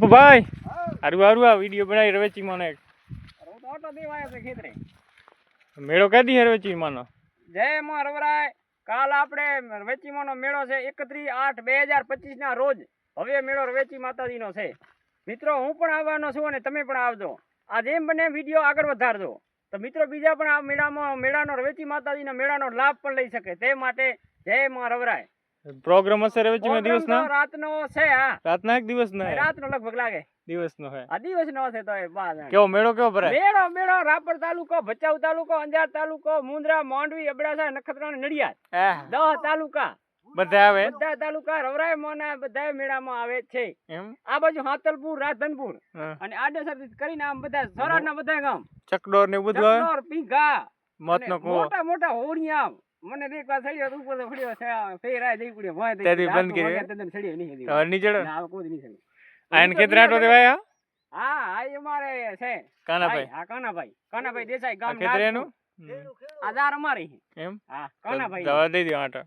ભાઈ હારું હારું આ વિડીયો બનાવી રવેચી મને ઓટો દેવાયો છે ખેતરે મેળો કદી રવેચી માનો જય માં રવરાય કાલ આપણે રવેચીમાંનો મેળો છે 31/8/2025 ના રોજ હવે મેળો રવેચી માતાજીનો છે મિત્રો હું પણ આવવાનો છું અને તમે પણ આવજો આ જેમ બને વિડીયો આગળ વધારજો તો મિત્રો બીજા પણ આ મેળાનો રવેચી માતાજીના મેળાનો લાભ પણ લઈ શકે તે માટે જય માં રવરાય પ્રોગ્રામ હશે રવેચીમાં દિવસના રાતનો છે હા રાતના એક દિવસનો હે રાતનો લગભગ લાગે દિવસનો હે આ દિવસનો છે તો એ બાદ કેવો મેળો કેવો ભરાય મેળો રાપર તાલુકો ભચાઉ તાલુકો અંજાર તાલુકો મુંદ્રા માંડવી અબડાસા નખત્રાણા નડિયાદ 10 તાલુકા બધા આવે બધા તાલુકા રવરાય મોના બધા મેળામાં આવે છે એમ આ બાજુ હાતલપુર રાધનપુર અને આડેસર કરીને આમ બધા સૌરાષ્ટ્રના બધા ગામ ચકડોર ને બધું આવે ચકડોર પીઘા મોતનો કૂવો મોટા મોટા હોળિયા મને એક વાર સળિયો ઉપર તો ફળ્યો છે ફેરાય જઈ પડ્યો ભય તેથી બંધ કરી તદન સળિયો નહીં હતી હવે ની ચડો ના કોઈ નહીં સળિયો આયન ખેતરાટો દેવાય હા આ અમારે છે કાનાભાઈ હા કાનાભાઈ દેસાઈ ગામ ખેતરેનું આધાર અમારી એમ હા કાનાભાઈ દવા દઈ દો આટા